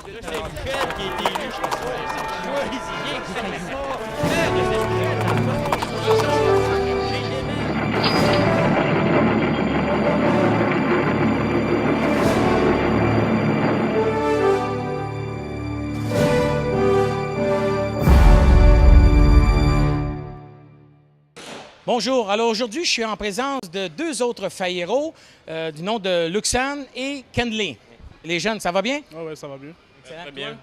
C'est Michel qui est élu, je sais pas. Ouais, c'est bien que ça fait pas. Mais c'est Michel, bonjour. Alors aujourd'hui, je suis en présence de deux autres failleros du nom de Luxan et Kendley. Les jeunes, ça va bien? Oui, ça va bien. Excellent. Très bien,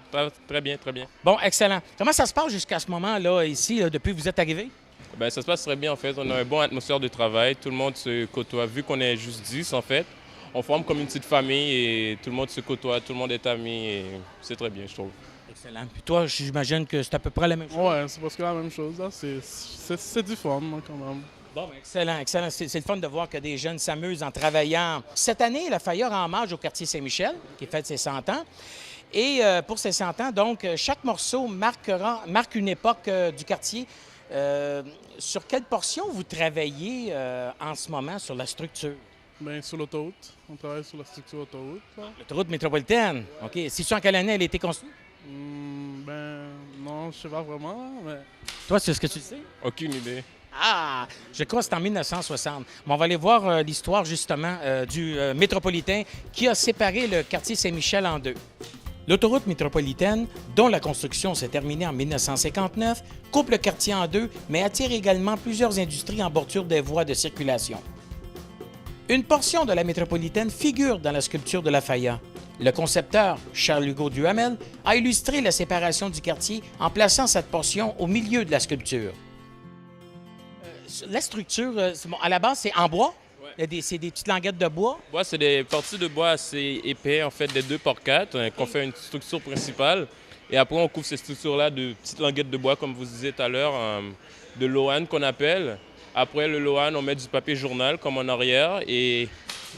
très bien, très bien. Bon, excellent. Comment ça se passe jusqu'à ce moment-là, ici, là, depuis que vous êtes arrivés? Ben, ça se passe très bien en fait. On a une bonne atmosphère de travail. Tout le monde se côtoie. Vu qu'on est juste 10 en fait, on forme comme une petite famille et tout le monde se côtoie, tout le monde est ami et c'est très bien, je trouve. Excellent. Puis toi, j'imagine que c'est à peu près la même chose. Ouais, c'est presque la même chose. Là. C'est du fun hein, quand même. Bon, ben, excellent, excellent. C'est le fun de voir que des jeunes s'amusent en travaillant. Cette année, la Faya rend hommage au quartier Saint-Michel, qui fête ses 100 ans. Et pour ses 100 ans, donc, chaque morceau marque une époque du quartier. Sur quelle portion vous travaillez en ce moment sur la structure? Bien, sur l'autoroute. On travaille sur la structure autoroute. L'autoroute métropolitaine. OK. C'est-tu en quelle année elle a été construite? Ben, non, je sais pas vraiment, mais... Toi, c'est ce que tu sais? Aucune idée. Ah! Je crois que c'est en 1960. Mais on va aller voir l'histoire, justement, du métropolitain qui a séparé le quartier Saint-Michel en deux. L'autoroute métropolitaine, dont la construction s'est terminée en 1959, coupe le quartier en deux, mais attire également plusieurs industries en bordure des voies de circulation. Une portion de la métropolitaine figure dans la sculpture de la Faya. Le concepteur, Charles-Hugo Duhamel, a illustré la séparation du quartier en plaçant cette portion au milieu de la sculpture. La structure, à la base, c'est en bois? Ouais. C'est des petites languettes de bois? Bois, c'est des parties de bois assez épais, en fait, des 2 par 4, qu'on fait une structure principale. Et après, on couvre ces structures-là de petites languettes de bois, comme vous disiez tout à l'heure, de lohan qu'on appelle. Après le lohan, on met du papier journal, comme en arrière, et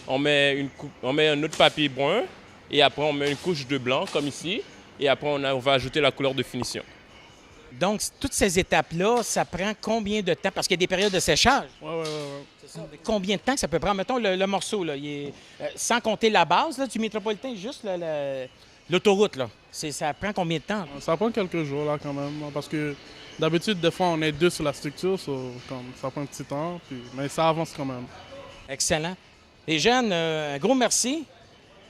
on met un autre papier brun. Et après, on met une couche de blanc, comme ici. Et après, on va ajouter la couleur de finition. Donc, toutes ces étapes-là, ça prend combien de temps? Parce qu'il y a des périodes de séchage. Ouais. C'est ça. Combien de temps que ça peut prendre? Mettons, le morceau, là, sans compter la base là, du métropolitain, juste l'autoroute, là. Ça prend combien de temps? Ça prend quelques jours, là, quand même. Parce que d'habitude, des fois, on est 2 sur la structure, comme, ça prend un petit temps, mais ça avance quand même. Excellent. Les jeunes, un gros merci.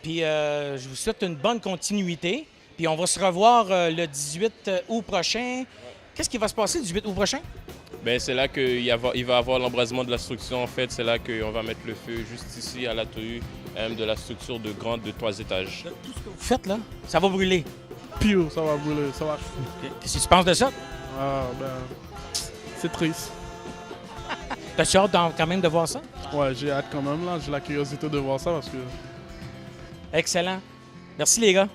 Puis je vous souhaite une bonne continuité. Puis on va se revoir le 18 août prochain. Qu'est-ce qui va se passer le 18 août prochain? Bien, c'est là qu'il va y avoir l'embrasement de la structure. En fait, c'est là qu'on va mettre le feu juste ici à la tour de la structure de 3 étages. Tout ce que vous faites, là, ça va brûler. Pire, ça va brûler, ça va... Qu'est-ce que tu penses de ça? Ah, ben... C'est triste. T'as-tu hâte quand même de voir ça? Ouais, j'ai hâte quand même, là. J'ai la curiosité de voir ça parce que... Excellent. Merci, les gars.